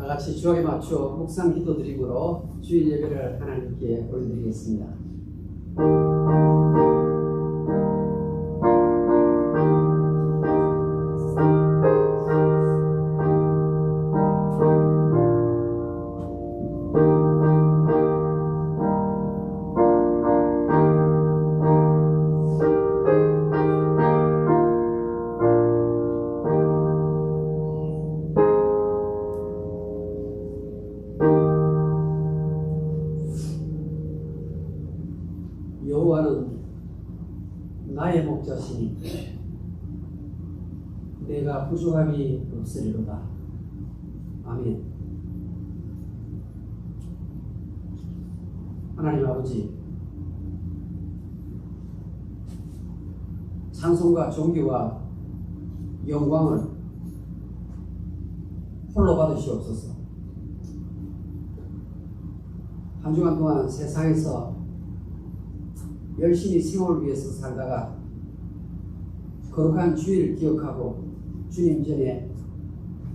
다 같이 주역에 맞추어 묵상 기도 드림으로 주일 예배를 하나님께 올려드리겠습니다. 여호와는 나의 목자시니 내가 부족함이 없으리로다. 아멘. 하나님 아버지, 찬송과 존귀와 영광을 홀로 받으시옵소서. 한 주간 동안 세상에서 열심히 생활을 위해서 살다가 거룩한 주일을 기억하고 주님 전에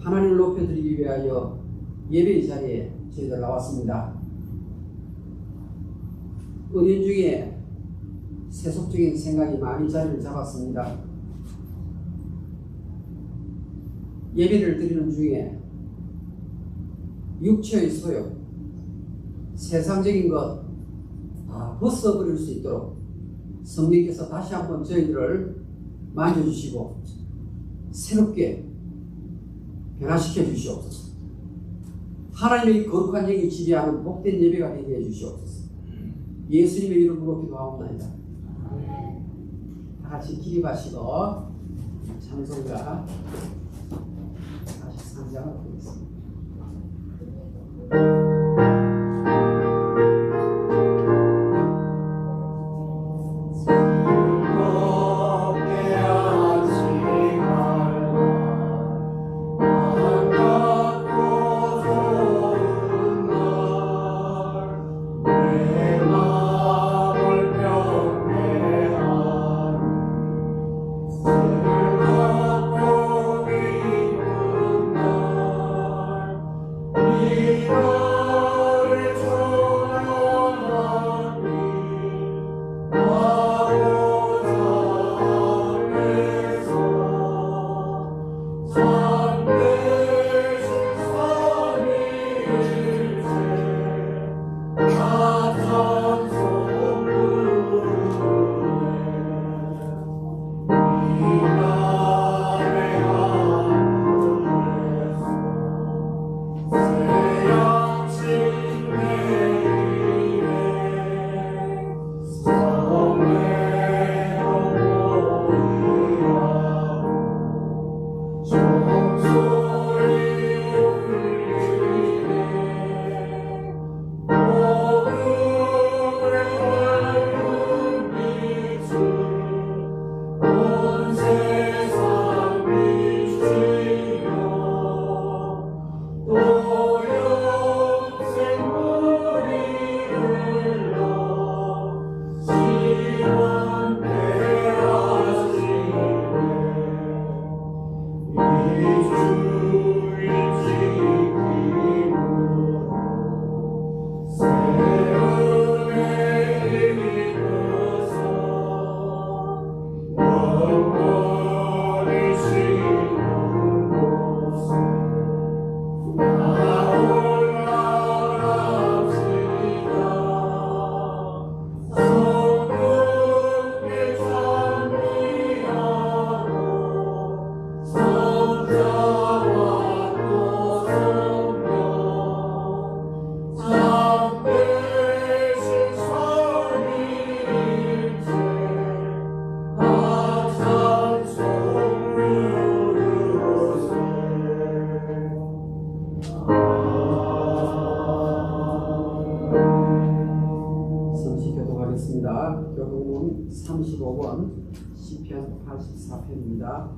하나님을 높여드리기 위하여 예배의 자리에 저희들 나왔습니다. 은연 중에 세속적인 생각이 많이 자리를 잡았습니다. 예배를 드리는 중에 육체의 소욕, 세상적인 것 다 벗어버릴 수 있도록 성령께서 다시 한번 저희들을 만져주시고 새롭게 변화시켜 주시옵소서. 하나님의 거룩한 영이 지배하는 복된 예배가 되게 해주시옵소서. 예수님의 이름으로 기도하옵나이다. 다 같이 기립하시고 찬송가 43장을 보겠습니다. 교독문 35권 시편 84편입니다.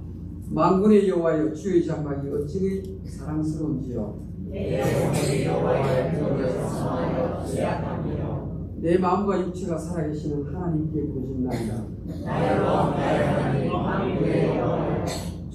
만군의 여호와여, 주의 장막이 어찌 사랑스러운지요. 내 영혼이 여호와의 등에서 성하여 죄악하며 내 마음과 육체가 살아계시는 하나님께 부르짖나이다. 나의 왕 나의 하나님 만군의 여호와여,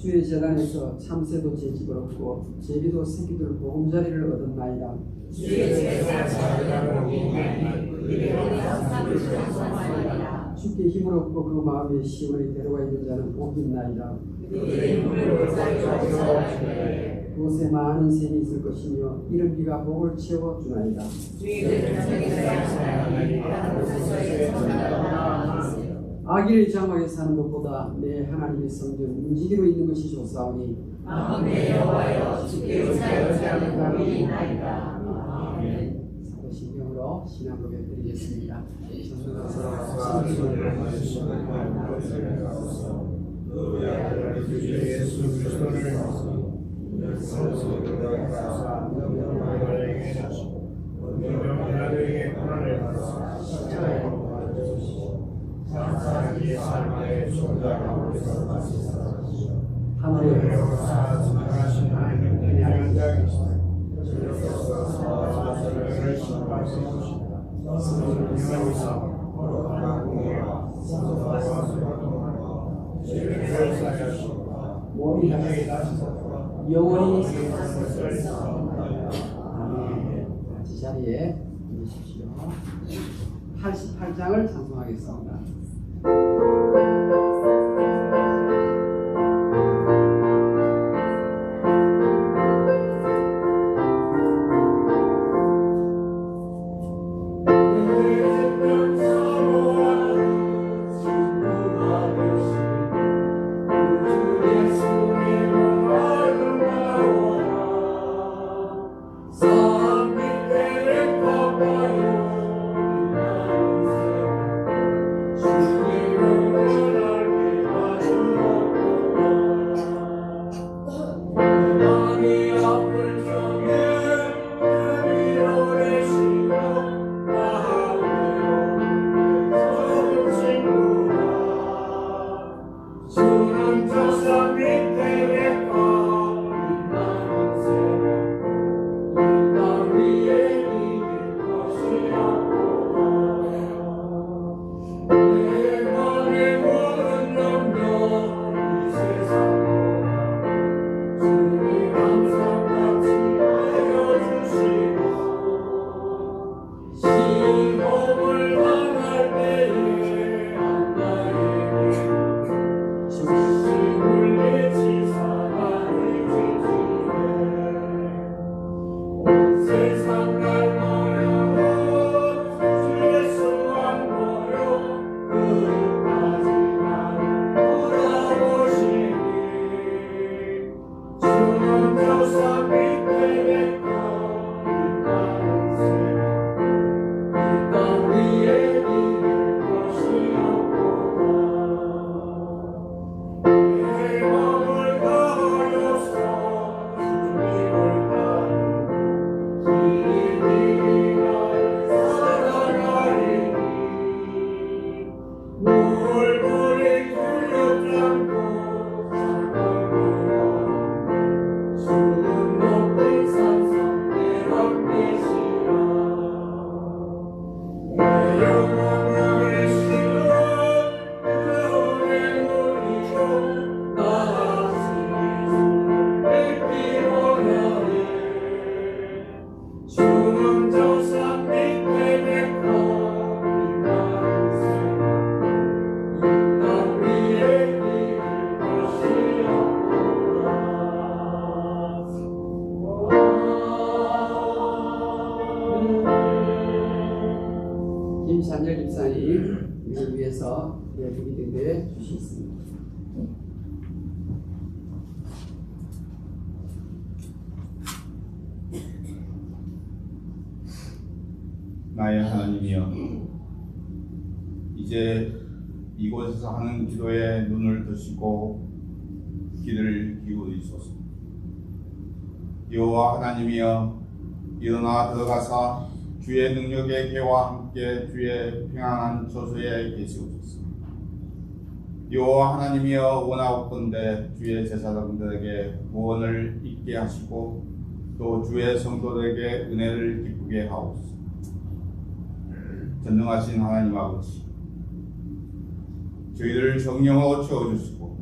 주의 재단에서 참새도 제집을 얻고 제비도 새끼들 보금자리를 얻었나이다. 주의 제사 자리가 복이나니 그들의 항상을 찬송하리라. 주께 힘을 얻고 그 마음에 시온에 데려가 있는 자는 복이 있나이다. 그들의 눈을 자리가 되살아주되 그곳에 많은 샘이 있을 것이며 이른 비가 복을 채워 주나이다. 주의 백성에게 하나님 하나님께서의 전하라. 아기를 장막에 사는 것보다 내 하나님의 성전 움직이로 있는 것이 좋사오니 마음의 여호와여 주께 의지하지 않는 법이 있나이다. 아멘. 사도신경으로 신앙 고백 드리겠습니다. 하늘에 사랑하신 하나님의 양자이시다. 몸이 영원히 같이 자리에 앉으십시오. 88장을 찬송하겠습니다. 김찬열 집사님 우리를 위해서 예쁘게 등대해 주시겠습니다. 나의 하나님이여, 이제 이곳에서 하는 기도에 눈을 뜨시고 귀를 기울이소서. 여호와 하나님이여, 일어나 들어가사 주의 능력의 개와 함께 주의 평안한 처소에 계시옵소서. 여호와 하나님이여, 원하옵건대 주의 제사장들에게 구원을 있게 하시고 또 주의 성도들에게 은혜를 기쁘게 하옵소서. 전능하신 하나님 아버지, 저희를 성령으로 채워주시고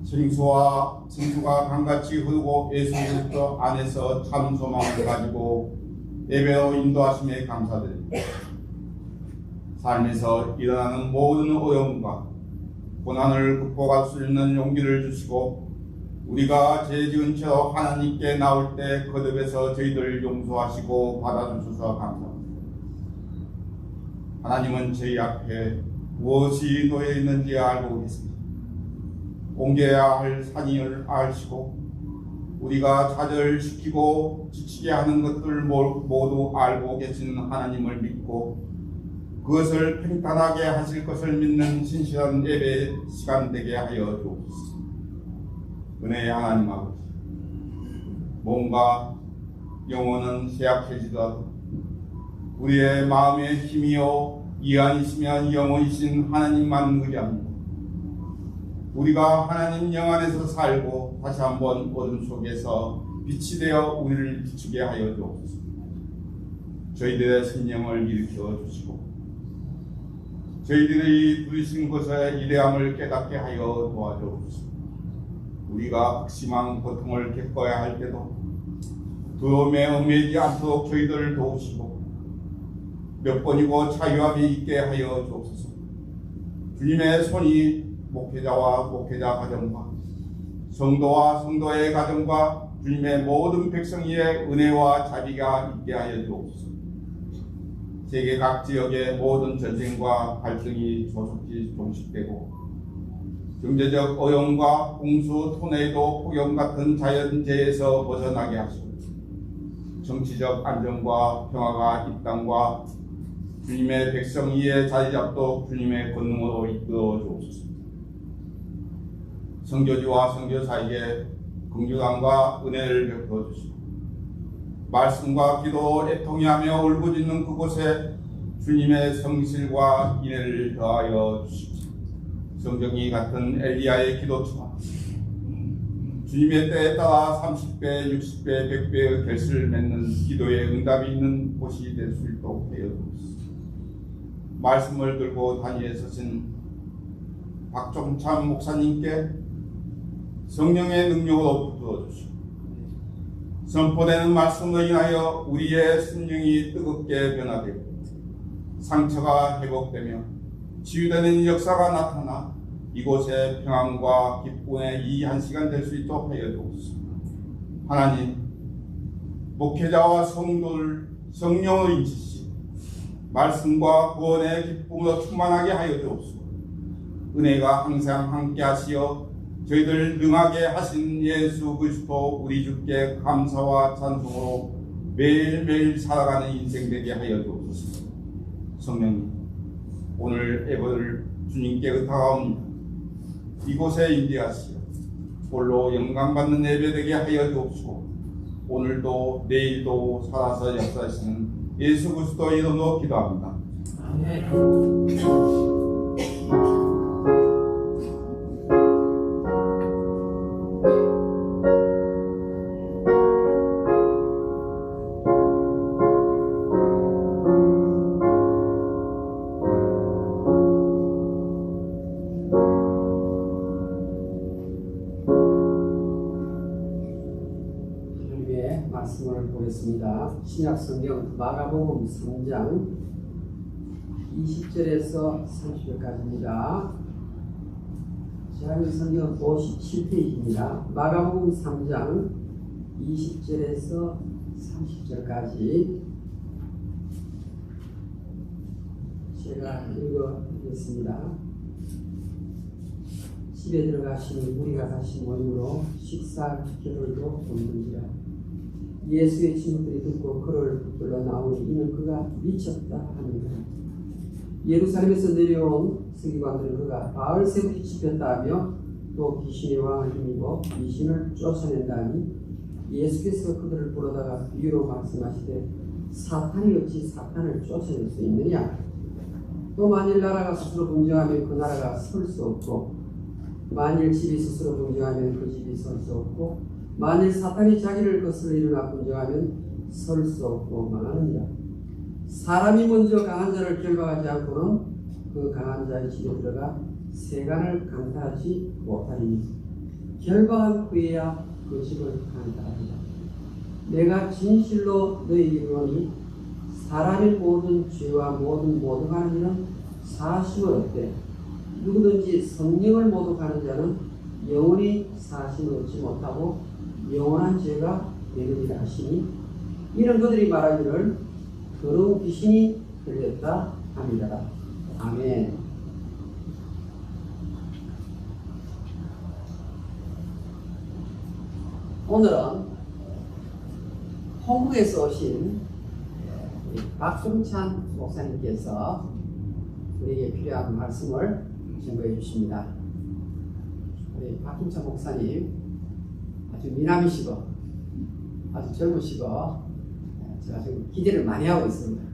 생수가 강같이 흐르고 예수 그리스도 안에서 참 소망을 가지고 예배로 인도하심에 감사드립니다. 삶에서 일어나는 모든 어려움과 고난을 극복할 수 있는 용기를 주시고 우리가 죄 지은 채로 하나님께 나올 때 거듭에서 저희들을 용서하시고 받아주셔서 감사합니다. 하나님은 저희 앞에 무엇이 놓여 있는지 알고 계십니다. 옮겨야 할 산을 아시고 우리가 좌절시키고 지치게 하는 것들 모두 알고 계신 하나님을 믿고 그것을 평탄하게 하실 것을 믿는 신실한 예배 시간 되게 하여 주옵소서. 은혜의 하나님 아버지, 몸과 영혼은 쇠약해지더라도 우리의 마음의 힘이요 이안이시며 영원이신 하나님만 의지합니다. 우리가 하나님 영 안에서 살고 다시 한번 어둠 속에서 빛이 되어 우리를 비추게 하여 주옵소서. 저희들의 생명을 일으켜 주시고 저희들이 부르신 것의 이대함을 깨닫게 하여 도와주옵소서. 우리가 극심한 고통을 겪어야 할 때도 두려움에 얽매이지 않도록 저희들을 도우시고 몇 번이고 자유함이 있게 하여 주옵소서. 주님의 손이 목회자와 목회자 가정과 성도와 성도의 가정과 주님의 모든 백성의 은혜와 자비가 있게 하여 주옵소서. 세계 각 지역의 모든 전쟁과 갈등이 조속히 종식되고 경제적 어려움과 홍수, 토네이도, 폭염 같은 자연재해에서 벗어나게 하시고 정치적 안정과 평화가 이 땅과 주님의 백성 위에 자리 잡도록 주님의 권능으로 이끌어 주옵소서. 선교지와 선교사에게 긍휼함과 은혜를 베풀어 주시고 말씀과 기도로 애통해하며 울부짖는 그곳에 주님의 성실과 인애를 더하여 주십시오. 성경이 같은 엘리야의 기도처럼 주님의 때에 따라 30배, 60배, 100배의 결실을 맺는 기도의 응답이 있는 곳이 될 수 있도록 하여 주옵소서. 말씀을 들고 단위에 서신 박종참 목사님께 성령의 능력으로 붙들어 주시고 선포되는 말씀으로 인하여 우리의 심령이 뜨겁게 변화되고 상처가 회복되며 치유되는 역사가 나타나 이곳에 평안과 기쁨의 이 한 시간 될 수 있도록 하여 주옵소서. 하나님, 목회자와 성도를 성령으로 인치시 말씀과 구원의 기쁨으로 충만하게 하여 주옵소서. 은혜가 항상 함께 하시어 저희들 능하게 하신 예수 그리스도 우리 주께 감사와 찬송으로 매일매일 살아가는 인생 되게 하여 주옵소서. 성령님, 오늘 예배를 주님께 의탁하옵니다. 이곳에 인도하시어 홀로 영광받는 예배 되게 하여 주옵시고 오늘도 내일도 살아서 역사하시는 예수 그리스도 이름으로 기도합니다. 아멘. 말씀을 보겠습니다. 신약 성경 마가복음 3장 20절에서 30절까지입니다. 제가 성경 57페이지입니다. 마가복음 3장 20절에서 30절까지 제가 읽어드리겠습니다. 집에 들어가시니 무리가 다시 모임으로 식사 겨를도 돕는지라. 예수의 친구들이 듣고 그를 붙들러 나오니 이는 그가 미쳤다 하는구나. 예루살렘에서 내려온 서기관들은 그가 바알세불이 집혔다 하며 또 귀신의 왕을 힘입어 귀신을 쫓아낸다니 예수께서 그들을 부르다가 비유로 말씀하시되 사탄이 어찌 사탄을 쫓아낼 수 있느냐. 또 만일 나라가 스스로 분쟁하면 그 나라가 설 수 없고 만일 집이 스스로 분쟁하면 그 집이 설 수 없고 만일 사탄이 자기를 거슬러 일어나 분쟁하면 설 수 없고 망하느니라. 사람이 먼저 강한 자를 결박하지 않고는 그 강한 자의 집에 들어가 세간을 강탈하지 못하리니 결박한 후에야 거짓을 한다. 내가 진실로 너희에게 이르노니 사람의 모든 죄와 모든 모독하는 이는 사심을 얻되 누구든지 성령을 모독하는 자는 영원히 사심을 얻지 못하고 영원한 죄가 되느니라 하시니 이런 그들이 말하기를 더러운 귀신이 들렸다 합니다. 아멘. 오늘은 홍국에서 오신 박종찬 목사님께서 우리에게 필요한 말씀을 증거해 주십니다. 우리 박종찬 목사님 아주 미남이시고 아주 젊으시고 제가 지금 기대를 많이 하고 있습니다.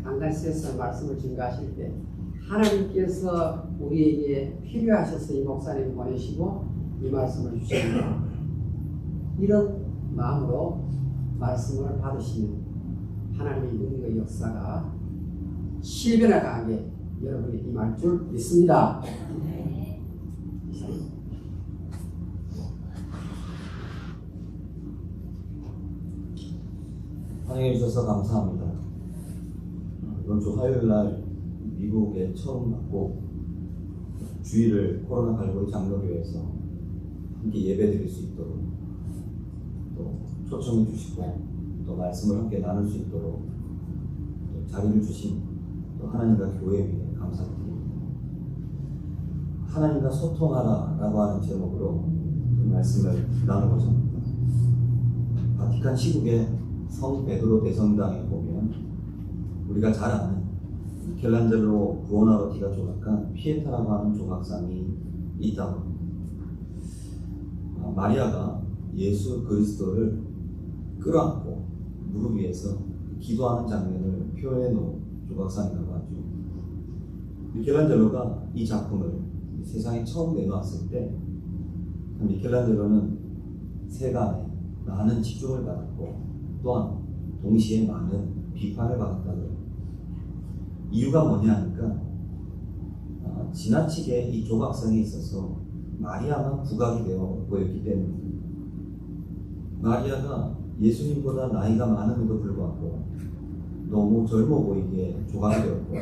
강단시에서 말씀을 증거하실 때 하나님께서 우리에게 필요하셔서 이 목사님 보내시고 이 말씀을 주십니다. 이런 마음으로 말씀을 받으시면 하나님의 능력의 역사가 실변에 강하게 여러분이 임할 줄 믿습니다. 환영해 주셔서 감사합니다. 이번 주 화요일 날 미국에 처음 갔고 주일을 코로나 갈고리 장로교회에서 함께 예배드릴 수 있도록 또 초청해 주시고 또 말씀을 함께 나눌 수 있도록 또 자리를 주신 또 하나님과 교회 위에 감사드립니다. 하나님과 소통하라라고 하는 제목으로 그 말씀을 나누고자 합니다. 바티칸 시국의 성 베드로 대성당에 보면 우리가 잘 아는 미켈란젤로 부오나로티가 조각한 피에타라고 하는 조각상이 있다고 합니다. 마리아가 예수 그리스도를 끌어안고 무릎 위에서 기도하는 장면을 표현해 놓은 조각상이라고 하죠. 미켈란젤로가 이 작품을 세상에 처음 내놓았을 때 미켈란젤로는 세간에 많은 집중을 받았고 또한 동시에 많은 비판을 받았다고 해요. 이유가 뭐냐 하니까 지나치게 이 조각상에 있어서 마리아만 부각이 되어 보였기 때문입니다. 마리아가 예수님보다 나이가 많음에도 불구하고 너무 젊어 보이게 조각이 되었고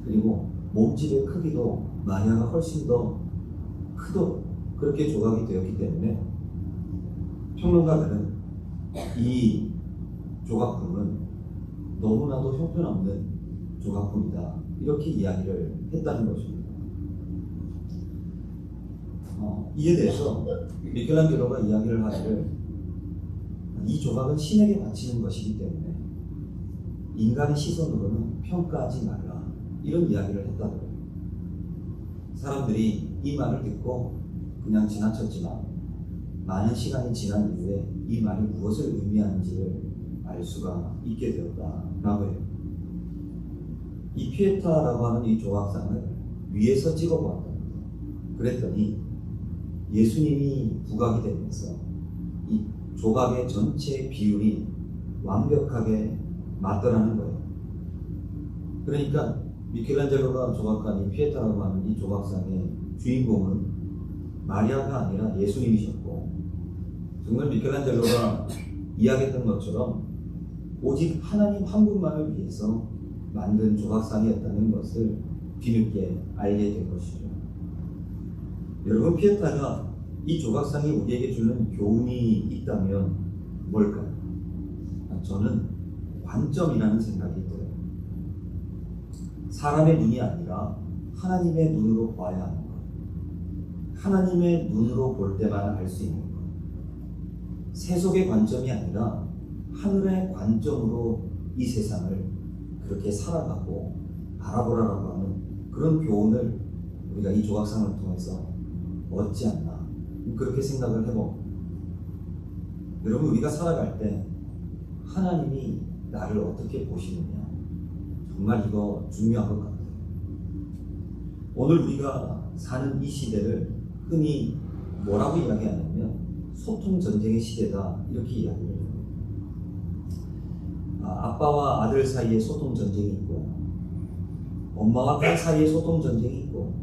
그리고 몸집의 크기도 마리아가 훨씬 더 크도록 그렇게 조각이 되었기 때문에 평론가들은 이 조각품은 너무나도 형편없는 조각품이다 이렇게 이야기를 했다는 것입니다. 이에 대해서 미켈란젤로가 이야기를 하기를 이 조각은 신에게 바치는 것이기 때문에 인간의 시선으로는 평가하지 말라 이런 이야기를 했다고 해요. 사람들이 이 말을 듣고 그냥 지나쳤지만 많은 시간이 지난 이후에 이 말이 무엇을 의미하는지를 알 수가 있게 되었다라고 해요. 이 피에타라고 하는 이 조각상을 위에서 찍어보았답니다. 그랬더니 예수님이 부각이 되면서 이 조각의 전체 비율이 완벽하게 맞더라는 거예요. 그러니까 미켈란젤로가 조각한 이 피에타라고 하는 이 조각상의 주인공은 마리아가 아니라 예수님이셨고 정말 미켈란젤로가 이야기했던 것처럼 오직 하나님 한 분만을 위해서 만든 조각상이었다는 것을 뒤늦게 알게 된 것이죠. 여러분, 피에타가 이 조각상이 우리에게 주는 교훈이 있다면 뭘까요? 저는 관점이라는 생각이 들어요. 사람의 눈이 아니라 하나님의 눈으로 봐야 하는 것. 하나님의 눈으로 볼 때만 알 수 있는 것. 세속의 관점이 아니라 하늘의 관점으로 이 세상을 그렇게 살아가고 바라보라라고 하는 그런 교훈을 우리가 이 조각상을 통해서 얻지 않나 그렇게 생각을 해봅니다. 여러분, 우리가 살아갈 때 하나님이 나를 어떻게 보시느냐 정말 이거 중요한 것 같아요. 오늘 우리가 사는 이 시대를 흔히 뭐라고 이야기하냐면 소통전쟁의 시대다 이렇게 이야기를 해요. 아빠와 아들 사이에 소통전쟁이 있고 엄마와 딸 사이에 소통전쟁이 있고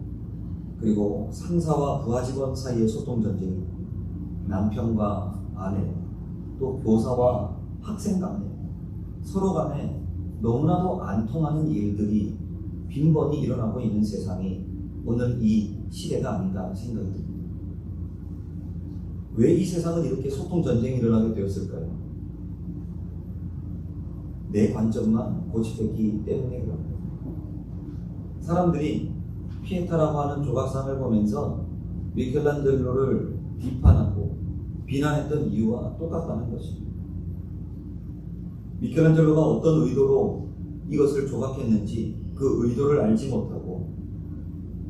그리고 상사와 부하 직원 사이의 소통 전쟁이 남편과 아내, 또 교사와 학생 간에 서로 간에 너무나도 안 통하는 일들이 빈번히 일어나고 있는 세상이 오늘 이 시대가 아닌가 하는 생각이 듭니다. 왜 이 세상은 이렇게 소통 전쟁이 일어나게 되었을까요? 내 관점만 고집했기 때문에 그럽니다. 사람들이 피에타라고 하는 조각상을 보면서 미켈란젤로를 비판하고 비난했던 이유와 똑같다는 것입니다. 미켈란젤로가 어떤 의도로 이것을 조각했는지 그 의도를 알지 못하고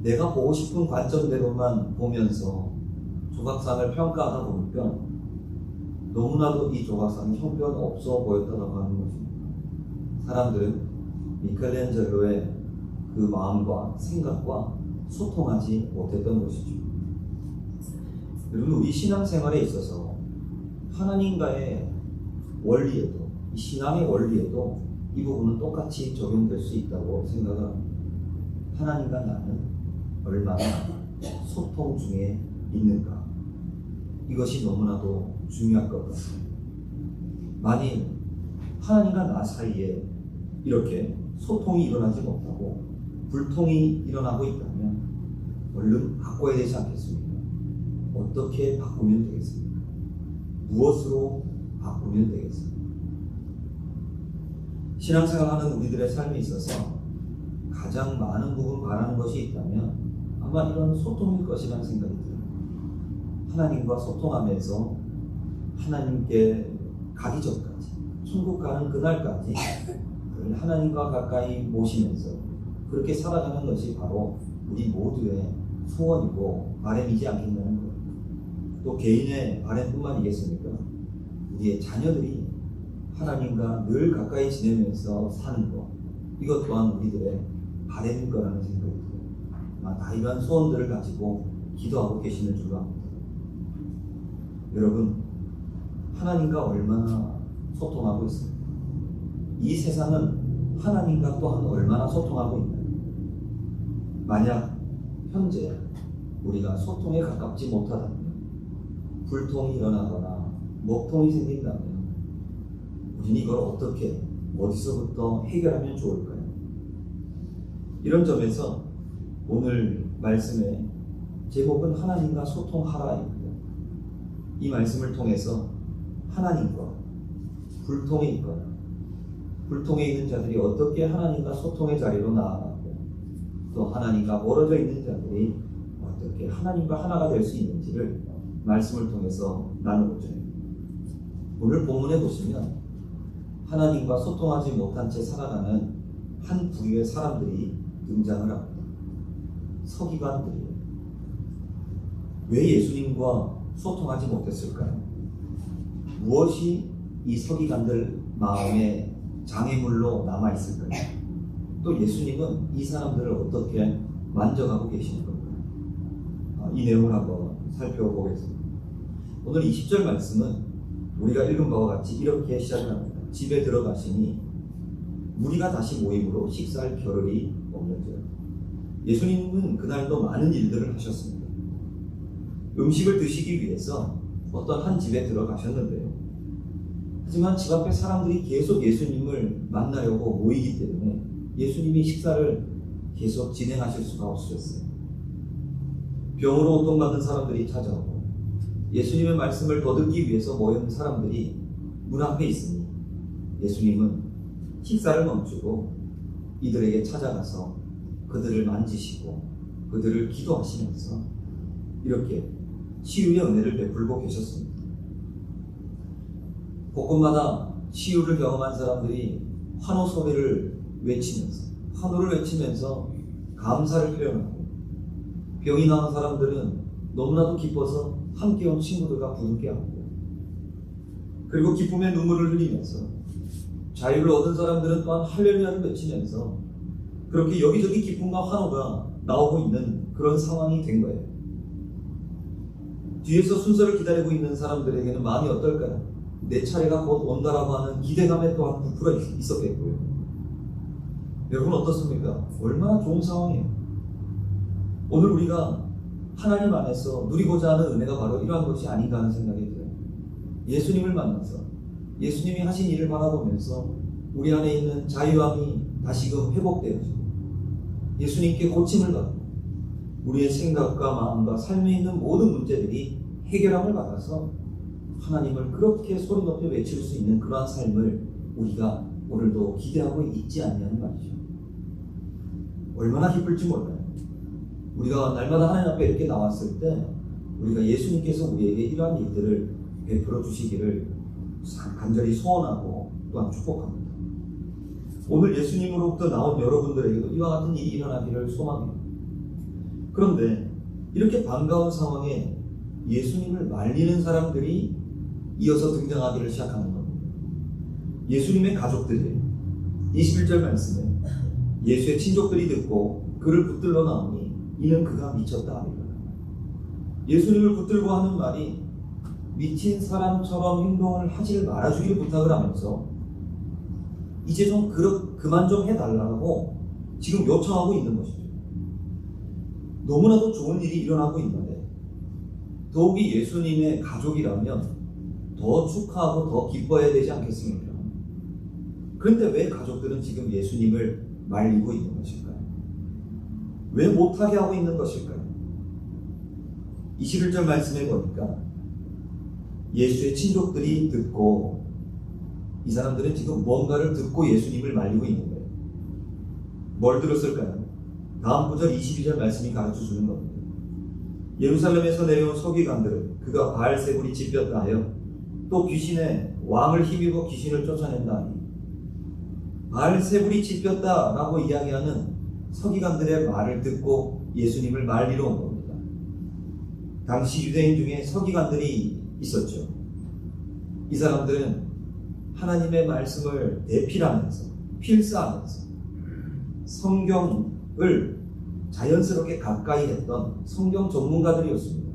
내가 보고 싶은 관점대로만 보면서 조각상을 평가하다 보니까 너무나도 이 조각상이 형편없어 보였다고 하는 것입니다. 사람들은 미켈란젤로의 그 마음과 생각과 소통하지 못했던 것이죠. 여러분, 우리 신앙생활에 있어서 하나님과의 원리에도, 이 신앙의 원리에도 이 부분은 똑같이 적용될 수 있다고 생각을 합니다. 하나님과 나는 얼마나 소통 중에 있는가, 이것이 너무나도 중요할 것 같습니다. 만일 하나님과 나 사이에 이렇게 소통이 일어나지 못하고 불통이 일어나고 있다면 얼른 바꿔야 되지 않겠습니까? 어떻게 바꾸면 되겠습니까? 무엇으로 바꾸면 되겠습니까? 신앙생활하는 우리들의 삶에 있어서 가장 많은 부분 바라는 것이 있다면 아마 이런 소통일 것이라는 생각이 들어요. 하나님과 소통하면서 하나님께 가기 전까지, 천국 가는 그날까지 하나님과 가까이 모시면서 그렇게 살아가는 것이 바로 우리 모두의 소원이고 바람이지 않겠냐는 거예요. 또 개인의 바람뿐만이겠습니까? 우리의 자녀들이 하나님과 늘 가까이 지내면서 사는 것, 이것 또한 우리들의 바람일 거라는 생각이 들어요. 다 이러한 소원들을 가지고 기도하고 계시는 줄 압니다. 여러분, 하나님과 얼마나 소통하고 있습니까? 이 세상은 하나님과 또한 얼마나 소통하고 있나요? 만약 현재 우리가 소통에 가깝지 못하다면, 불통이 일어나거나 먹통이 생긴다면 우리는 이걸 어떻게, 어디서부터 해결하면 좋을까요? 이런 점에서 오늘 말씀의 제목은 하나님과 소통하라입니다. 이 말씀을 통해서 하나님과 불통에 있거나 불통에 있는 자들이 어떻게 하나님과 소통의 자리로 나아가고 또 하나님과 멀어져 있는 자들이 어떻게 하나님과 하나가 될 수 있는지를 말씀을 통해서 나누고자 합니다. 오늘 본문에 보시면 하나님과 소통하지 못한 채 살아가는 한 부류의 사람들이 등장을 합니다. 서기관들이에요. 왜 예수님과 소통하지 못했을까요? 무엇이 이 서기관들 마음에 장애물로 남아있을까요? 또 예수님은 이 사람들을 어떻게 만져가고 계시는 걸까요? 이 내용을 한번 살펴보겠습니다. 오늘 20절 말씀은 우리가 읽은 바와 같이 이렇게 시작을 합니다. 집에 들어가시니 무리가 다시 모임으로 식사할 겨를이 없는지라. 예수님은 그날도 많은 일들을 하셨습니다. 음식을 드시기 위해서 어떤 한 집에 들어가셨는데요. 하지만 집 앞에 사람들이 계속 예수님을 만나려고 모이기 때문에 예수님이 식사를 계속 진행하실 수가 없으셨어요. 병으로 고통받는 사람들이 찾아오고 예수님의 말씀을 더 듣기 위해서 모인 사람들이 문 앞에 있으니 예수님은 식사를 멈추고 이들에게 찾아가서 그들을 만지시고 그들을 기도하시면서 이렇게 치유의 은혜를 베풀고 계셨습니다. 곳곳마다 치유를 경험한 사람들이 환호 소리를 외치면서, 환호를 외치면서 감사를 표현하고, 병이 나은 사람들은 너무나도 기뻐서 함께 온 친구들과 부르게 하고, 그리고 기쁨의 눈물을 흘리면서 자유를 얻은 사람들은 또한 할렐루야를 외치면서 그렇게 여기저기 기쁨과 환호가 나오고 있는 그런 상황이 된 거예요. 뒤에서 순서를 기다리고 있는 사람들에게는 마음이 어떨까요? 내 차례가 곧 온다라고 하는 기대감에 또한 부풀어 있었겠고요. 여러분 어떻습니까? 얼마나 좋은 상황이에요. 오늘 우리가 하나님 안에서 누리고자 하는 은혜가 바로 이러한 것이 아닌가 하는 생각이 들어요. 예수님을 만나서 예수님이 하신 일을 바라보면서 우리 안에 있는 자유함이 다시금 회복되어지고 예수님께 고침을 받고 우리의 생각과 마음과 삶에 있는 모든 문제들이 해결함을 받아서 하나님을 그렇게 소리 높여 외칠 수 있는 그러한 삶을 우리가 오늘도 기대하고 있지 않냐는 말이죠. 얼마나 기쁠지 몰라요. 우리가 날마다 하나님 앞에 이렇게 나왔을 때 우리가 예수님께서 우리에게 이러한 일들을 베풀어 주시기를 간절히 소원하고 또한 축복합니다. 오늘 예수님으로부터 나온 여러분들에게도 이와 같은 일이 일어나기를 소망해요. 그런데 이렇게 반가운 상황에 예수님을 말리는 사람들이 이어서 등장하기를 시작하는 겁니다. 예수님의 가족들이에요. 21절 말씀에 예수의 친족들이 듣고 그를 붙들러 나오니 이는 그가 미쳤다 하리라. 예수님을 붙들고 하는 말이 미친 사람처럼 행동을 하지 말아주기를 부탁을 하면서 이제 좀 그만 좀 해달라고 지금 요청하고 있는 것이죠. 너무나도 좋은 일이 일어나고 있는데 더욱이 예수님의 가족이라면 더 축하하고 더 기뻐해야 되지 않겠습니까? 그런데 왜 가족들은 지금 예수님을 말리고 있는 것일까요? 왜 못하게 하고 있는 것일까요? 21절 말씀에 보니까 예수의 친족들이 듣고 이 사람들은 지금 뭔가를 듣고 예수님을 말리고 있는 거예요. 뭘 들었을까요? 다음 구절 22절 말씀이 가르쳐 주는 겁니다. 예루살렘에서 내려온 서기관들은 그가 바알세불이 짚혔다 하여 또 귀신의 왕을 힘입어 귀신을 쫓아낸다 하니 바알세불이 짚혔다 라고 이야기하는 서기관들의 말을 듣고 예수님을 말리러 온 겁니다. 당시 유대인 중에 서기관들이 있었죠. 이 사람들은 하나님의 말씀을 대필하면서 필사하면서 성경을 자연스럽게 가까이 했던 성경 전문가들이었습니다.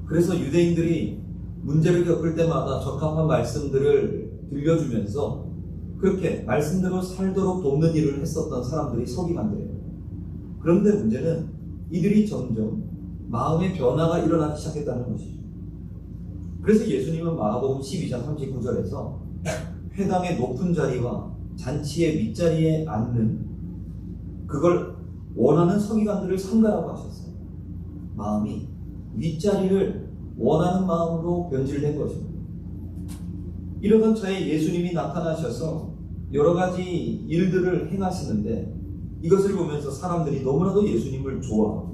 그래서 유대인들이 문제를 겪을 때마다 적합한 말씀들을 들려주면서 그렇게 말씀대로 살도록 돕는 일을 했었던 사람들이 서기관들이에요. 그런데 문제는 이들이 점점 마음의 변화가 일어나기 시작했다는 것이죠. 그래서 예수님은 마가복음 12장 39절에서 회당의 높은 자리와 잔치의 밑자리에 앉는 그걸 원하는 서기관들을 삼가라고 하셨어요. 마음이 윗자리를 원하는 마음으로 변질된 것입니다. 이러던 차에 예수님이 나타나셔서 여러 가지 일들을 행하시는데 이것을 보면서 사람들이 너무나도 예수님을 좋아하고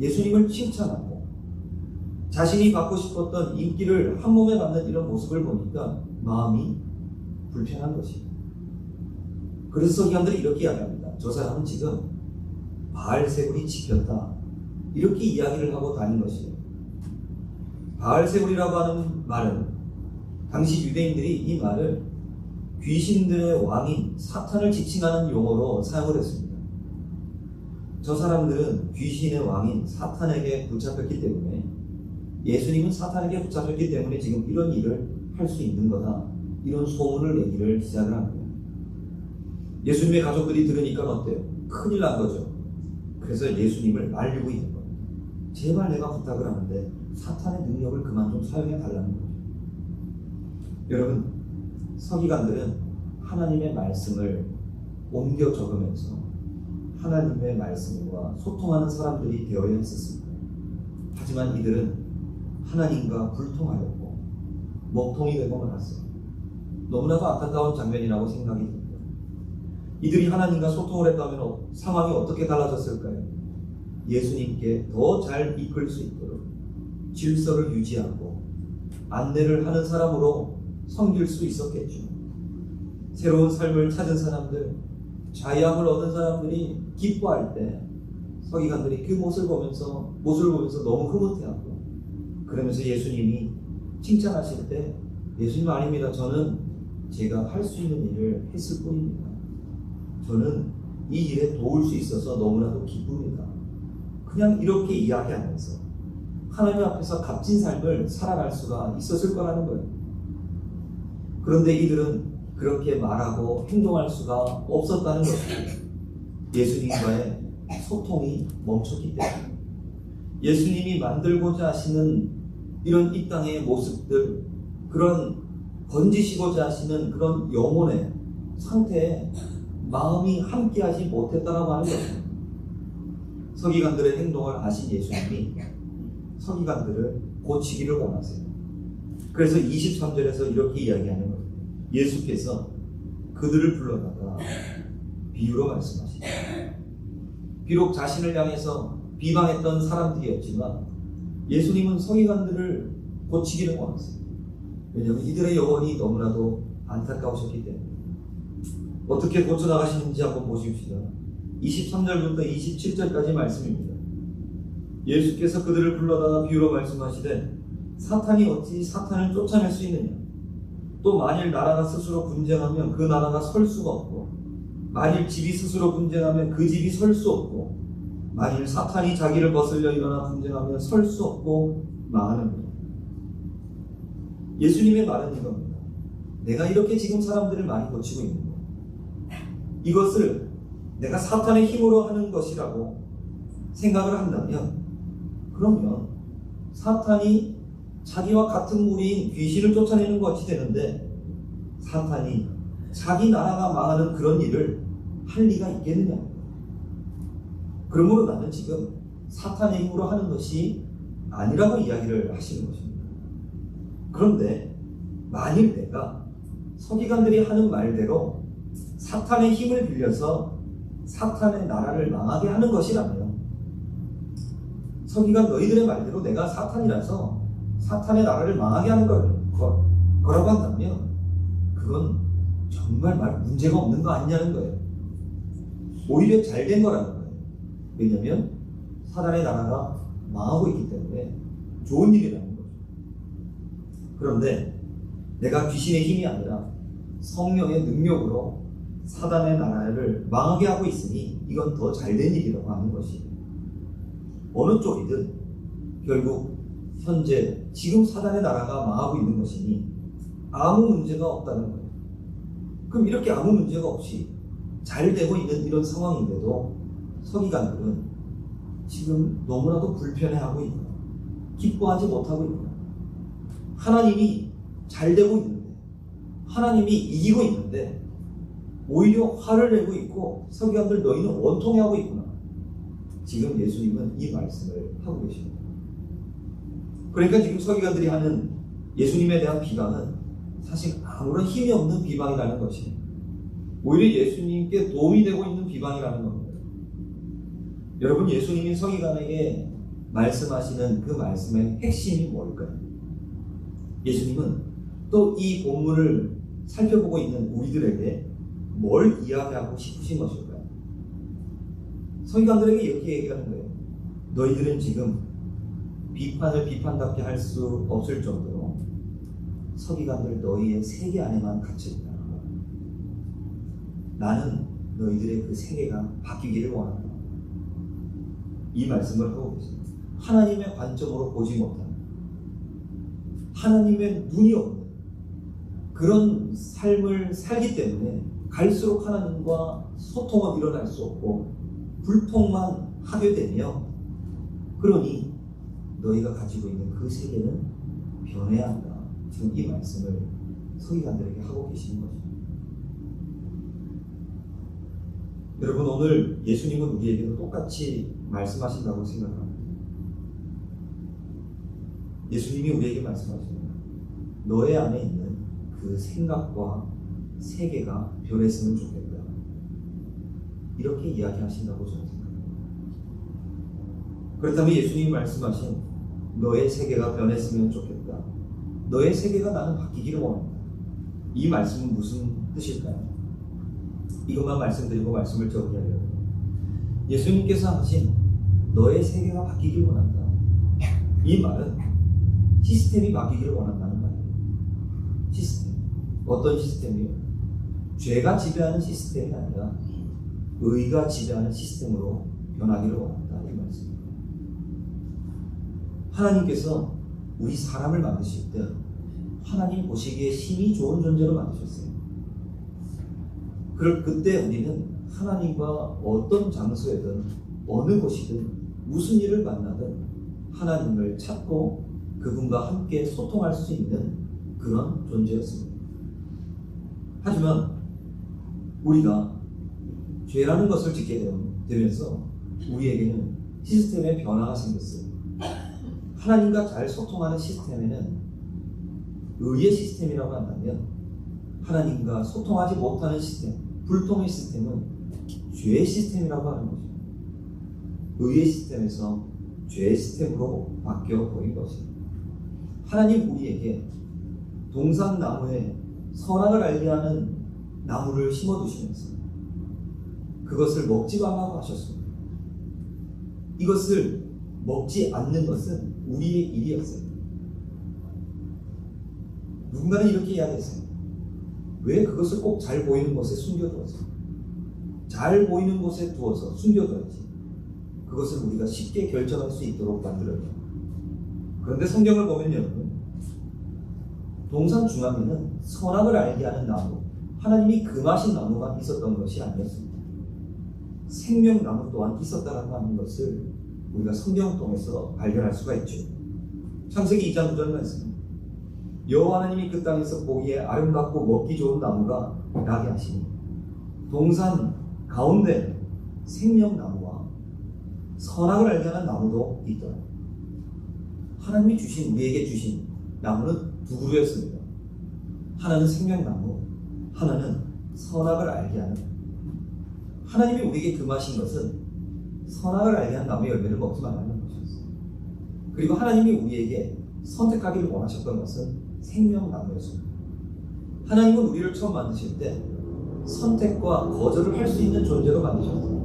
예수님을 칭찬하고 자신이 받고 싶었던 인기를 한 몸에 받는 이런 모습을 보니까 마음이 불편한 것입니다. 그래서 서기관들이 이렇게 이야기합니다. 저 사람은 지금 바알세불이 짚혔다 이렇게 이야기를 하고 다닌 것이에요. 바알세불이라고 하는 말은 당시 유대인들이 이 말을 귀신들의 왕인 사탄을 지칭하는 용어로 사용을 했습니다. 저 사람들은 귀신의 왕인 사탄에게 붙잡혔기 때문에 예수님은 사탄에게 붙잡혔기 때문에 지금 이런 일을 할 수 있는 거다 이런 소문을 내기를 시작을 합니다. 예수님의 가족들이 들으니까 어때요? 큰일 난 거죠. 그래서 예수님을 말리고 있는 거예요. 제발 내가 부탁을 하는데 사탄의 능력을 그만 좀 사용해 달라는 거죠. 여러분, 서기관들은 하나님의 말씀을 옮겨 적으면서 하나님의 말씀과 소통하는 사람들이 되어야 했었습니다. 하지만 이들은 하나님과 불통하였고 먹통이 되고 말았어요. 너무나도 안타까운 장면이라고 생각이 듭니다. 이들이 하나님과 소통을 했다면 상황이 어떻게 달라졌을까요? 예수님께 더 잘 이끌 수 있도록 질서를 유지하고 안내를 하는 사람으로 섬길 수 있었겠죠. 새로운 삶을 찾은 사람들, 자유함을 얻은 사람들이 기뻐할 때 서기관들이 그 모습을 보면서 너무 흐뭇해하고 그러면서 예수님이 칭찬하실 때 예수님 아닙니다. 저는 제가 할 수 있는 일을 했을 뿐입니다. 저는 이 일에 도울 수 있어서 너무나도 기쁩니다. 그냥 이렇게 이야기하면서 하나님 앞에서 값진 삶을 살아갈 수가 있었을 거라는 거예요. 그런데 이들은 그렇게 말하고 행동할 수가 없었다는 것입니다. 예수님과의 소통이 멈췄기 때문에 예수님이 만들고자 하시는 이런 이 땅의 모습들, 그런 건지시고자 하시는 그런 영혼의 상태에 마음이 함께하지 못했다라고 하는 것입니다. 서기관들의 행동을 아신 예수님이 서기관들을 고치기를 원하세요. 그래서 23절에서 이렇게 이야기하는 거예요. 예수께서 그들을 불러다가 비유로 말씀하시죠. 비록 자신을 향해서 비방했던 사람들이었지만 예수님은 서기관들을 고치기를 원하세요. 왜냐하면 이들의 영혼이 너무나도 안타까우셨기 때문에. 어떻게 고쳐나가시는지 한번 보십시다. 23절부터 27절까지 말씀입니다. 예수께서 그들을 불러다가 비유로 말씀하시되 사탄이 어찌 사탄을 쫓아낼 수 있느냐. 또 만일 나라가 스스로 분쟁하면 그 나라가 설 수가 없고, 만일 집이 스스로 분쟁하면 그 집이 설 수 없고, 만일 사탄이 자기를 거슬려 일어나 분쟁하면 설 수 없고 망하는 것. 예수님의 말은 이겁니다. 내가 이렇게 지금 사람들을 많이 고치고 있는 것, 이것을 내가 사탄의 힘으로 하는 것이라고 생각을 한다면, 그러면 사탄이 자기와 같은 무리인 귀신을 쫓아내는 것이 되는데, 사탄이 자기 나라가 망하는 그런 일을 할 리가 있겠느냐. 그러므로 나는 지금 사탄의 힘으로 하는 것이 아니라고 이야기를 하시는 것입니다. 그런데 만일 내가 서기관들이 하는 말대로 사탄의 힘을 빌려서 사탄의 나라를 망하게 하는 것이라면, 서기관 너희들의 말대로 내가 사탄이라서 사탄의 나라를 망하게 하는 거라고 한다면 그건 정말 문제가 없는 거 아니냐는 거예요. 오히려 잘된 거라는 거예요. 왜냐하면 사탄의 나라가 망하고 있기 때문에 좋은 일이라는 거죠. 그런데 내가 귀신의 힘이 아니라 성령의 능력으로 사탄의 나라를 망하게 하고 있으니 이건 더 잘된 일이라고 하는 것이, 어느 쪽이든 결국 현재 지금 사탄의 나라가 망하고 있는 것이니 아무 문제가 없다는 거예요. 그럼 이렇게 아무 문제가 없이 잘 되고 있는 이런 상황인데도 서기관들은 지금 너무나도 불편해하고 있고 기뻐하지 못하고 있고, 하나님이 잘 되고 있는데, 하나님이 이기고 있는데 오히려 화를 내고 있고 서기관들 너희는 원통해하고 있구나. 지금 예수님은 이 말씀을 하고 계십니다. 그러니까 지금 서기관들이 하는 예수님에 대한 비방은 사실 아무런 힘이 없는 비방이라는 것이, 오히려 예수님께 도움이 되고 있는 비방이라는 겁니다. 여러분, 예수님이 서기관에게 말씀하시는 그 말씀의 핵심이 뭘까요? 예수님은 또 이 본문을 살펴보고 있는 우리들에게 뭘 이야기하고 싶으신 것일까요? 서기관들에게 이렇게 얘기하는 거예요. 너희들은 지금 비판을 비판답게 할 수 없을 정도로 서기관들 너희의 세계 안에만 갇혀있다. 나는 너희들의 그 세계가 바뀌기를 원한다. 이 말씀을 하고 계십니다. 하나님의 관점으로 보지 못하는, 하나님의 눈이 없는 그런 삶을 살기 때문에 갈수록 하나님과 소통은 일어날 수 없고 불통만 하게 되며, 그러니 너희가 가지고 있는 그 세계는 변해야 한다. 지금 이 말씀을 서기관들에게 하고 계시는 거죠. 여러분, 오늘 예수님은 우리에게도 똑같이 말씀하신다고 생각합니다. 예수님이 우리에게 말씀하십니다. 너의 안에 있는 그 생각과 세계가 변했으면 좋겠다. 이렇게 이야기하신다고 저는 생각합니다. 그렇다면 예수님이 말씀하신 너의 세계가 변했으면 좋겠다, 너의 세계가 나는 바뀌기를 원한다, 이 말씀은 무슨 뜻일까요? 이것만 말씀드리고 말씀을 정리하려고, 예수님께서 하신 너의 세계가 바뀌기를 원한다, 이 말은 시스템이 바뀌기를 원한다는 말이에요. 시스템. 어떤 시스템이요? 죄가 지배하는 시스템이 아니라 의가 지배하는 시스템으로 변하기를 원한다, 이 말씀입니다. 하나님께서 우리 사람을 만드실 때 하나님 보시기에 힘이 좋은 존재로 만드셨어요. 그때 우리는 하나님과 어떤 장소에든 어느 곳이든 무슨 일을 만나든 하나님을 찾고 그분과 함께 소통할 수 있는 그런 존재였습니다. 하지만 우리가 죄라는 것을 짓게 되면서 우리에게는 시스템의 변화가 생겼어요. 하나님과 잘 소통하는 시스템에는 의의 시스템이라고 한다면 하나님과 소통하지 못하는 시스템, 불통의 시스템은 죄의 시스템이라고 하는 거죠. 의의 시스템에서 죄의 시스템으로 바뀌어 버린 것입니다. 하나님 우리에게 동산나무에 선악을 알게 하는 나무를 심어두시면서 그것을 먹지 말라고 하셨습니다. 이것을 먹지 않는 것은 우리의 일이었어요. 누군가는 이렇게 이야기했어요. 왜 그것을 꼭 잘 보이는 곳에 숨겨두었어요? 잘 보이는 곳에 두어서 숨겨둬야지. 그것을 우리가 쉽게 결정할 수 있도록 만들었죠. 그런데 성경을 보면 여러분, 동산 중앙에는 선악을 알게 하는 나무, 하나님이 금하신 나무가 있었던 것이 아니었습니다. 생명나무 또한 있었다라고 하는 것을 우리가 성경을 통해서 발견할 수가 있죠. 창세기 2장 9절 말씀, 여호와 하나님이 그 땅에서 보기에 아름답고 먹기 좋은 나무가 나게 하시니 동산 가운데 생명나무와 선악을 알게 하는 나무도 있더라. 하나님이 우리에게 주신 나무는 두 그루였습니다. 하나는 생명나무, 하나는 선악을 알게 하는. 하나님이 우리에게 금하신 것은 선악을 알게 하는 나무의 열매를 먹지 말라는 것이었어요. 그리고 하나님이 우리에게 선택하기를 원하셨던 것은 생명나무였습니다. 하나님은 우리를 처음 만드실 때 선택과 거절을 할 수 있는 존재로 만드셨어요.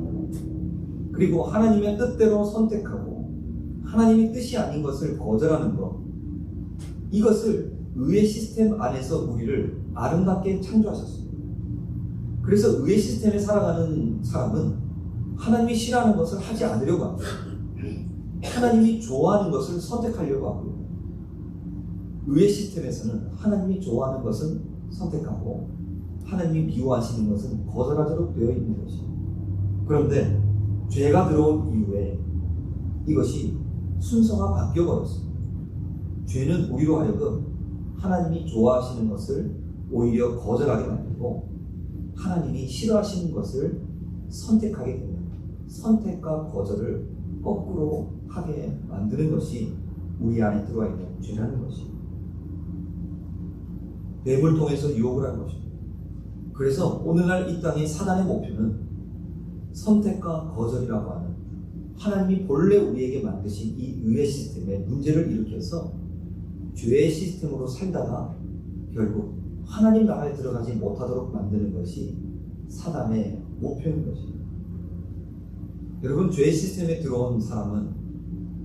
그리고 하나님의 뜻대로 선택하고 하나님의 뜻이 아닌 것을 거절하는 것, 이것을 의의 시스템 안에서 우리를 아름답게 창조하셨습니다. 그래서 의의 시스템에 살아가는 사람은 하나님이 싫어하는 것을 하지 않으려고 합니다. 하나님이 좋아하는 것을 선택하려고 하고요. 의의 시스템에서는 하나님이 좋아하는 것은 선택하고 하나님이 미워하시는 것은 거절하도록 되어 있는 것이죠. 그런데 죄가 들어온 이후에 이것이 순서가 바뀌어버렸습니다. 죄는 우리로 하여금 하나님이 좋아하시는 것을 오히려 거절하게 만들고 하나님이 싫어하시는 것을 선택하게 됩니다. 선택과 거절을 거꾸로 하게 만드는 것이 우리 안에 들어와 있는 죄라는 것입니다. 뱀을 통해서 유혹을 한 것입니다. 그래서 오늘날 이 땅의 사단의 목표는 선택과 거절이라고 하는 하나님이 본래 우리에게 만드신 이 의의 시스템에 문제를 일으켜서 죄의 시스템으로 살다가 결국 하나님 나라에 들어가지 못하도록 만드는 것이 사단의 목표인 것입니다. 여러분, 죄의 시스템에 들어온 사람은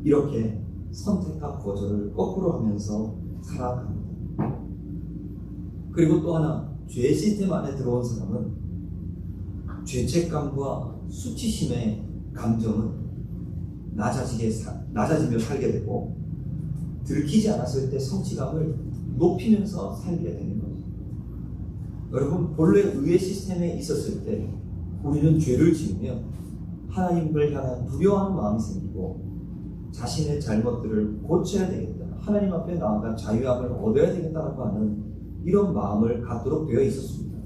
이렇게 선택과 거절을 거꾸로 하면서 살아갑니다. 그리고 또 하나, 죄의 시스템 안에 들어온 사람은 죄책감과 수치심의 감정은 낮아지며 살게 되고 들키지 않았을 때 성취감을 높이면서 살게 되는 거죠. 여러분, 본래 의의 시스템에 있었을 때 우리는 죄를 지으면 하나님을 향한 두려워하는 마음이 생기고 자신의 잘못들을 고쳐야 되겠다, 하나님 앞에 나아가 자유함을 얻어야 되겠다라고 하는 이런 마음을 갖도록 되어 있었습니다.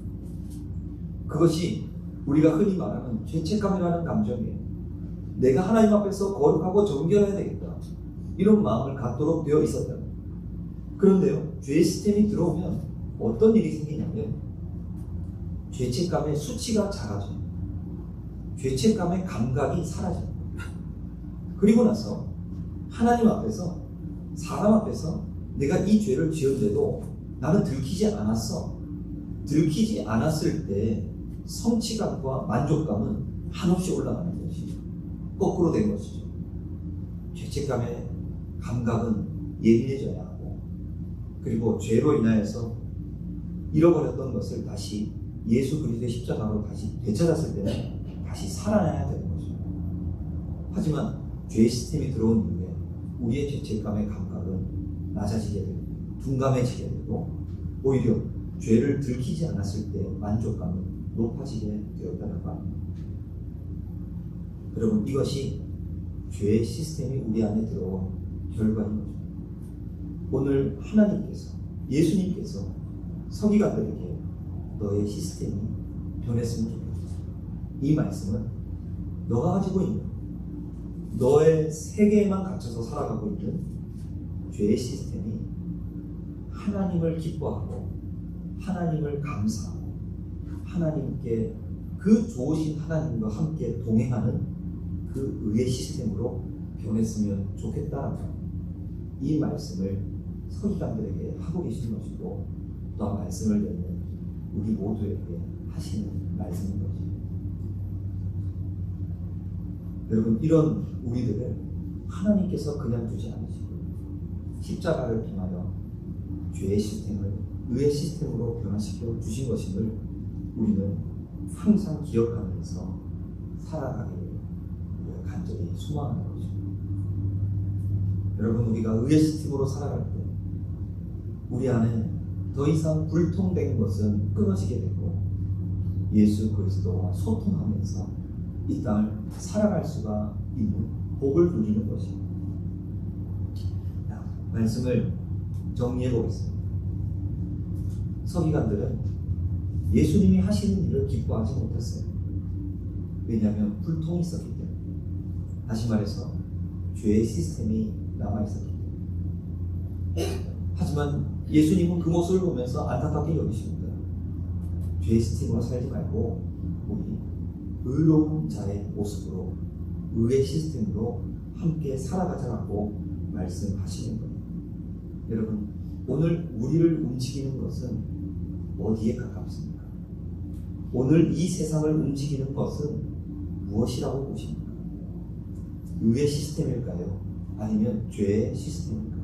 그것이 우리가 흔히 말하는 죄책감이라는 감정이에요. 내가 하나님 앞에서 거룩하고 정결해야 되겠다, 이런 마음을 갖도록 되어 있었다. 그런데요, 죄 시스템이 들어오면 어떤 일이 생기냐면 죄책감의 수치가 작아져요. 죄책감의 감각이 사라져요. 그리고 나서 하나님 앞에서, 사람 앞에서 내가 이 죄를 지었는데도 나는 들키지 않았어. 들키지 않았을 때 성취감과 만족감은 한없이 올라가는 것이 거꾸로 된 것이죠. 죄책감의 감각은 예민해져야 하고, 그리고 죄로 인하여서 잃어버렸던 것을 다시 예수 그리스도의 십자가로 다시 되찾았을 때는 다시 살아나야 되는 것입니다. 하지만 죄 시스템이 들어온 이후에 우리의 죄책감의 감각은 낮아지게 되고 둔감해지게 되고 오히려 죄를 들키지 않았을 때 만족감은 높아지게 되었다고 합니다. 여러분, 이것이 죄의 시스템이 우리 안에 들어온 결과인 거죠. 오늘 하나님께서, 예수님께서 서기관들에게 너의 시스템이 변했으면 좋겠다. 이 말씀은 너가 가지고 있는, 너의 세계에만 갇혀서 살아가고 있는 죄의 시스템이 하나님을 기뻐하고 하나님을 감사하고 하나님께, 그 좋으신 하나님과 함께 동행하는 그 의의 시스템으로 변했으면 좋겠다라는 이 말씀을 서기관들에게 하고 계신 것이고, 또 말씀을 듣는 우리 모두에게 하시는 말씀인 것이죠. 여러분, 이런 우리들을 하나님께서 그냥 두지 않으시고 십자가를 통하여 죄의 시스템을 의의 시스템으로 변화시켜 주신 것임을 우리는 항상 기억하면서 살아가기를 간절히 소망하는 것입니다. 여러분, 우리가 의의 시스템으로 살아갈 때 우리 안에 더 이상 불통된 것은 끊어지게 되고 예수 그리스도와 소통하면서 이 땅을 살아갈 수가 있는 복을 누리는 것입니다. 말씀을 정리해 보겠습니다. 서기관들은 예수님이 하시는 일을 기뻐하지 못했어요. 왜냐하면 불통이 있었기 때문에. 다시 말해서 죄의 시스템이 남아있었기 때문에. 하지만 예수님은 그 모습을 보면서 안타깝게 여기십니다. 죄의 시스템으로 살지 말고 우리 의로운 자의 모습으로, 의의 시스템으로 함께 살아가자라고 말씀하시는 거예요. 여러분, 오늘 우리를 움직이는 것은 어디에 가깝습니까? 오늘 이 세상을 움직이는 것은 무엇이라고 보십니까? 의의 시스템일까요? 아니면 죄의 시스템일까요?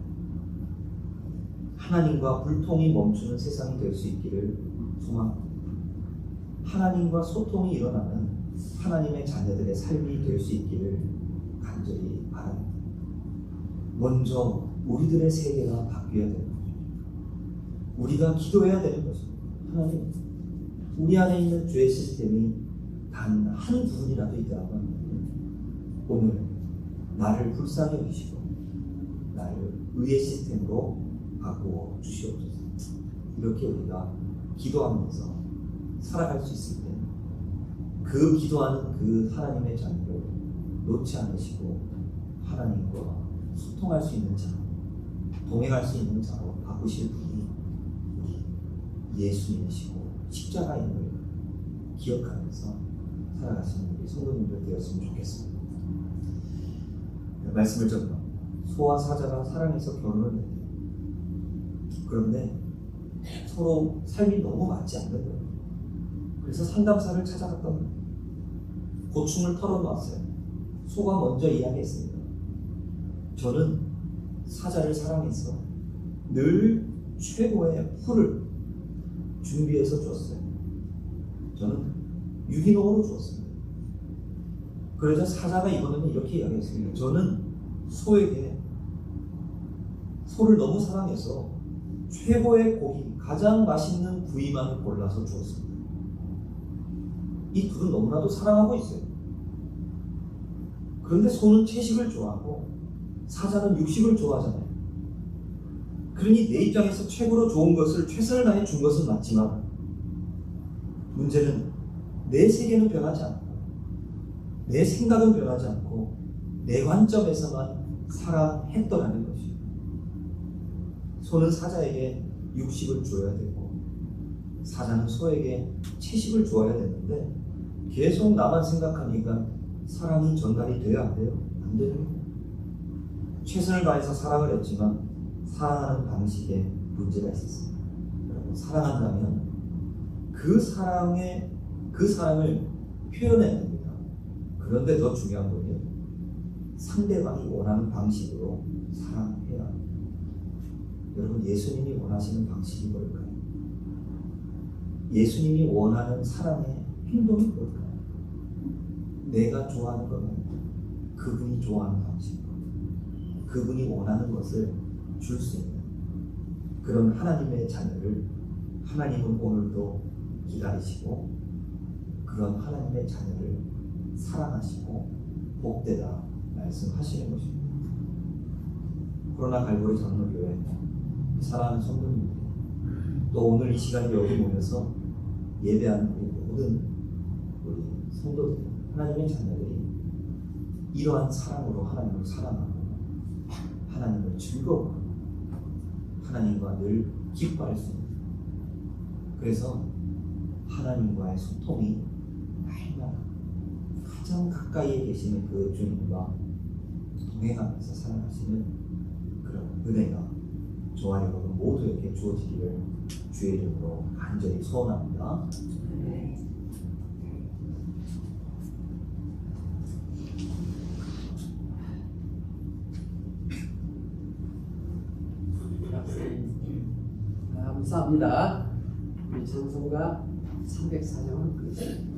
하나님과 불통이 멈추는 세상이 될 수 있기를 소망합니다. 하나님과 소통이 일어나는 하나님의 자녀들의 삶이 될 수 있기를 간절히 바랍니다. 먼저 우리들의 세계가 바뀌어야 되는 거죠. 우리가 기도해야 되는 것입니다. 하나님, 우리 안에 있는 죄의 시스템이 단 한 부분이라도 있다면 오늘 나를 불쌍히 여기시고 나를 의의 시스템으로 바꾸어 주시옵소서. 이렇게 우리가 기도하면서 살아갈 수 있을 때 그 기도하는 그 하나님의 자녀를 놓지 않으시고 하나님과 소통할 수 있는 자, 동행할 수 있는 자로 바꾸실 분이 우리 예수님이시고 십자가임을 기억하면서 살아가시는 우리 성도님들 되었으면 좋겠습니다. 말씀을 전하, 소와 사자가 사랑해서 결혼을 했대요. 그런데 서로 삶이 너무 맞지 않는 거예요. 그래서 상담사를 찾아갔던 거예요. 고충을 털어놓았어요. 소가 먼저 이야기했습니다. 저는 사자를 사랑해서 늘 최고의 풀을 준비해서 주었어요. 저는 유기농으로 주었습니다. 그래서 사자가 이번에는 이렇게 이야기했습니다. 저는 소에게 소를 너무 사랑해서 최고의 고기, 가장 맛있는 부위만을 골라서 주었습니다. 이 둘은 너무나도 사랑하고 있어요. 그런데 소는 채식을 좋아하고 사자는 육식을 좋아하잖아요. 그러니 내 입장에서 최고로 좋은 것을 최선을 다해 준 것은 맞지만 문제는 내 세계는 변하지 않고 내 생각은 변하지 않고 내 관점에서만 사랑했더라는 것이에요. 소는 사자에게 육식을 줘야 되고 사자는 소에게 채식을 주어야 되는데 계속 나만 생각하니까 사랑이 전달이 돼야 안 돼요? 안 되는 거예요. 최선을 다해서 사랑을 했지만 사랑하는 방식에 문제가 있었습니다. 여러분, 사랑한다면 그 사랑을 표현해야 됩니다. 그런데 더 중요한 건요, 상대방이 원하는 방식으로 사랑해야 합니다. 여러분, 예수님이 원하시는 방식이 뭘까요? 예수님이 원하는 사랑의 행동이 뭘까요? 내가 좋아하는 건 그분이 좋아하는 방식으로 그분이 원하는 것을 줄 수 있는 그런 하나님의 자녀를 하나님은 오늘도 기다리시고 그런 하나님의 자녀를 사랑하시고 복되다 말씀하시는 것입니다. 코로나 갈보리 장로교회 사랑하는 성도님들, 또 오늘 이 시간에 여기 모여서 예배하는 우리 모든 우리 성도들, 하나님의 자녀들이 이러한 사랑으로 하나님을 사랑하고 하나님을 즐거워하고 하나님과 늘 기뻐할 수 있는, 그래서 하나님과의 소통이 날마다 가장 가까이에 계시는 그 주님과 동행하면서 살아가시는 그런 은혜가 저와 여러분 모두에게 주어지기를 주의 이름으로 간절히 소원합니다. 감사합니다. 우리 찬송가 304장을 부르겠습니다.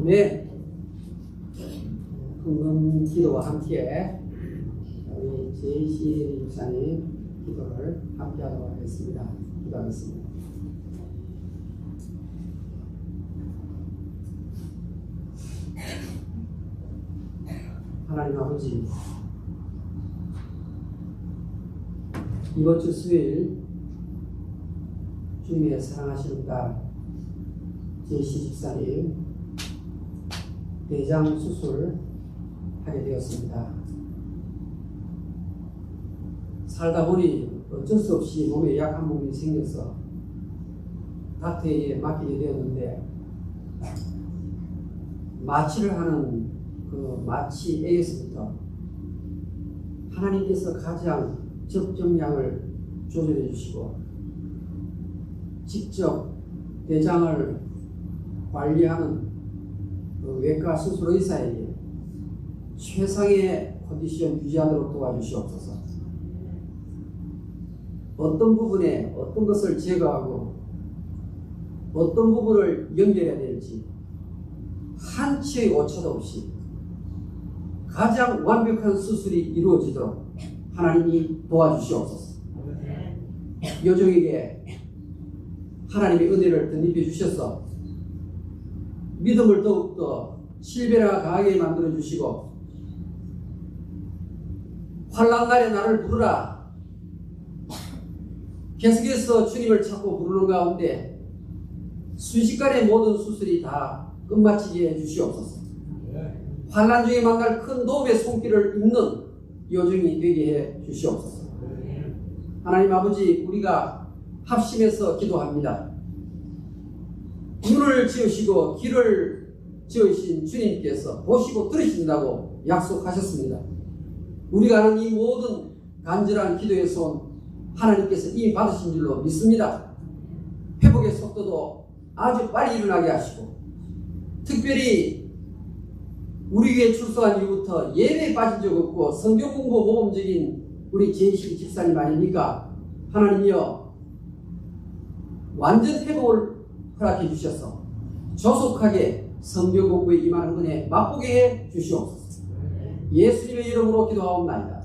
네, 헌금 기도와 함께 우리 제이시 목사님 기도를 함께 하도록 하겠습니다. 기도하겠습니다. 하나님 아버지, 이번 주 수요일 주님의 사랑하시는 딸 제시 집사님 대장 수술을 하게 되었습니다. 살다 보니 어쩔 수 없이 몸에 약한 부분이 생겨서 닥터에게 맡기게 되었는데, 마취를 하는 그 마취에서부터 하나님께서 가장 적정량을 조절해 주시고 직접 대장을 관리하는 그 외과 수술 의사에게 최상의 컨디션 유지하도록 도와주시옵소서. 어떤 부분에 어떤 것을 제거하고 어떤 부분을 연결해야 될지 한치의 오차도 없이 가장 완벽한 수술이 이루어지도록 하나님이 도와주시옵소서. 여종에게 하나님의 은혜를 덧입혀 주셔서 믿음을 더욱더 신뢰가 강하게 만들어 주시고, 환난날에 나를 부르라 계속해서 주님을 찾고 부르는 가운데 순식간에 모든 수술이 다 끝마치게 해주시옵소서. 환난 중에 만날 큰 도움의 손길을 잇는 여정이 되게 해 주시옵소서. 하나님 아버지, 우리가 합심해서 기도합니다. 눈을 지으시고 귀를 지으신 주님께서 보시고 들으신다고 약속하셨습니다. 우리가 하는 이 모든 간절한 기도의 손 하나님께서 이미 받으신 줄로 믿습니다. 회복의 속도도 아주 빨리 일어나게 하시고, 특별히 우리 교회 출석한 이후부터 예배에 빠진 적 없고 성경 공부 모범적인 우리 제이식 집사님 아닙니까? 하나님이여, 완전 회복을 허락해 주셔서 조속하게 성경 공부에 임하는 은혜 맛보게 해 주시옵소서. 예수님의 이름으로 기도하옵나이다.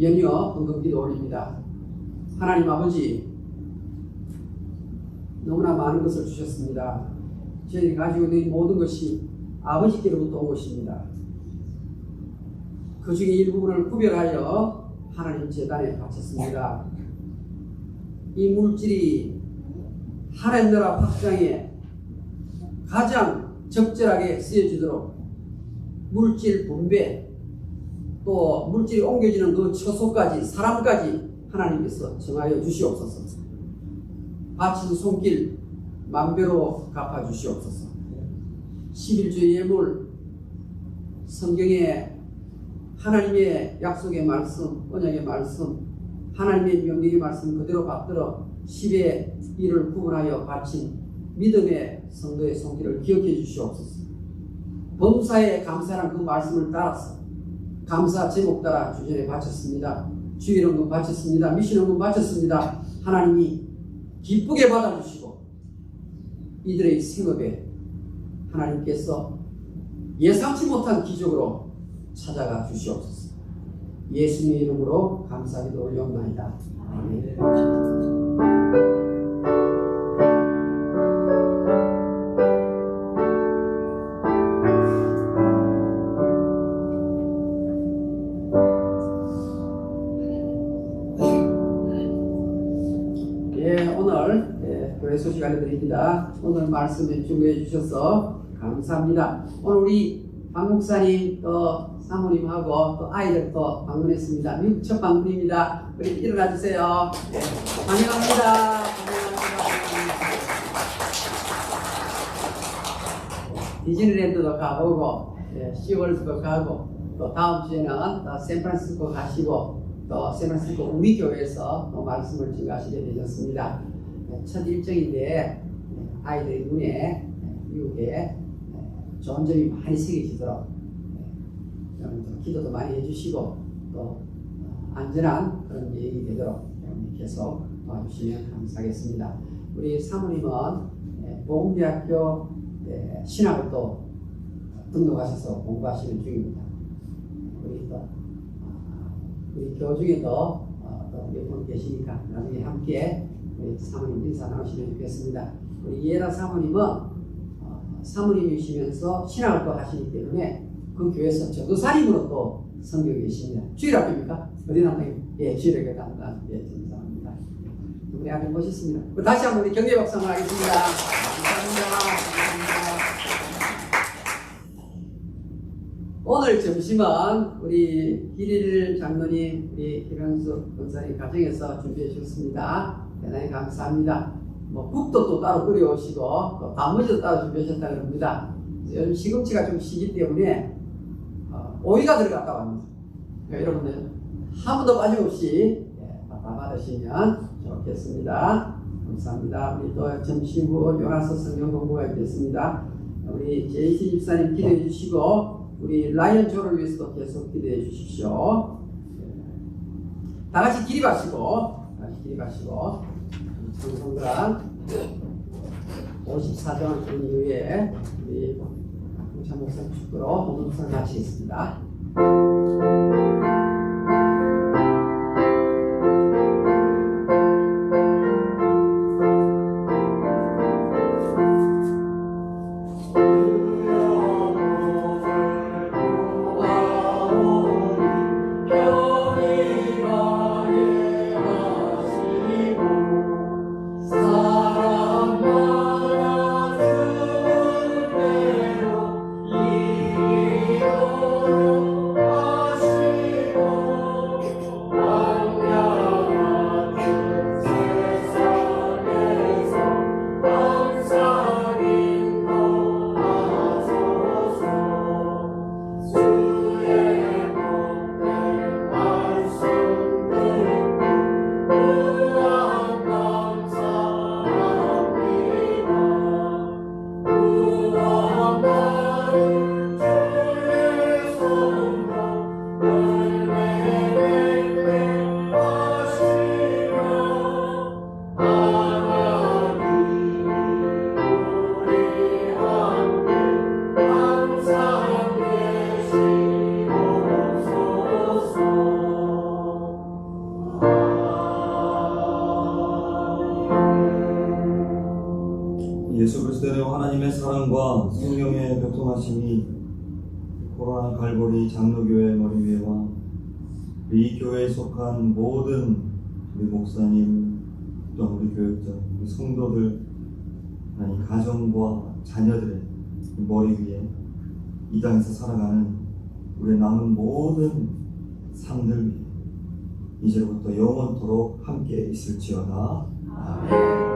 연이어 헌금기도 올립니다. 하나님 아버지, 너무나 많은 것을 주셨습니다. 저희들이 가지고 있는 모든 것이 아버지께로부터 온 것입니다. 그 중에 일부분을 구별하여 하나님 제단에 바쳤습니다. 이 물질이 하나님 나라 확장에 가장 적절하게 쓰여지도록 물질 분배, 또 물질이 옮겨지는 그 처소까지, 사람까지 하나님께서 정하여 주시옵소서. 바친 손길 만배로 갚아주시옵소서. 11주의 예물, 성경의 하나님의 약속의 말씀, 언약의 말씀, 하나님의 명령의 말씀 그대로 받들어 10의 1을 구분하여 바친 믿음의 성도의 손길을 기억해 주시옵소서. 범사에 감사란 그 말씀을 따라서 감사 제목 따라 주전에 바쳤습니다. 주일헌금 바쳤습니다. 미신헌금 바쳤습니다. 하나님이 기쁘게 받아주시고 이들의 생업에 하나님께서 예상치 못한 기적으로 찾아가 주시옵소서. 예수님의 이름으로 감사기도 올려옵나이다. 아멘. 교회 소식 알려드립니다. 오늘 말씀에 준비해 주셔서 감사합니다. 오늘 우리 박 목사님 또 사모님하고 또 아이들 또 방문했습니다. 미국 첫 방문입니다. 우리 일어나 주세요. 네, 환영합니다. 디즈니랜드도 가보고, 네, 시월드도 가고, 또 다음 주에는 또 샌프란시스코 가시고, 또 샌프란시스코 우리 교회에서 또 말씀을 증가하시게 되셨습니다. 첫 일정인데 아이들의 눈에 미국에 좋은 점이 많이 새겨지도록 기도도 많이 해주시고 또 안전한 그런 여행이 되도록 계속 도와주시면 감사하겠습니다. 우리 사모님은 보험대학교 신학을 또 등록하셔서 공부하시는 중입니다. 우리 교우 중에도 또 몇 분 계시니까 나중에 함께 우리 사모님 인사 나누시면 좋겠습니다. 우리 이에라 사모님은 사모님이시면서 신학을 또 하시기 때문에 그 교회에서 전도사님으로 또 섬기고 계십니다. 주일학교입니까? 어디 나와요? 예, 주일학교 담당, 예, 전도사입니다. 우리 아주 멋있습니다. 다시 한번 우리 격려 박수 한번 하겠습니다. 감사합니다. 오늘 점심은 우리 길일 장로님, 우리 김현숙 권사님 가정에서 준비해 주셨습니다. 대단히 감사합니다. 국도 또 따로 끓여오시고 또 단무지도 따로 준비하셨다고 합니다. 요즘 시금치가 좀 시기 때문에 오이가 들어갔다고 합니다. 그러니까 여러분들 한 번도 빠짐없이 다 받으시면 좋겠습니다. 감사합니다. 우리 또 점심 후 요나서 성경 공부가 있겠습니다. 우리 제이씨 집사님 기도해 주시고 우리 라이언 조를 위해서도 계속 기도해 주십시오. 다 같이 기립하시고 성성들아 54장 준 이후에 우리 공찬 목사 축구로 본문을 마치겠습니다. 예수 그리스도의 하나님의 사랑과 성령의 교통하심이 코로나 갈보리 장로교회 머리 위에와 이 교회에 속한 모든 우리 목사님 또 우리 교육자, 우리 성도들, 아니 가정과 자녀들의 머리 위에 이 땅에서 살아가는 우리 남은 모든 삶들 위에 이제부터 영원토록 함께 있을지어다. 아멘.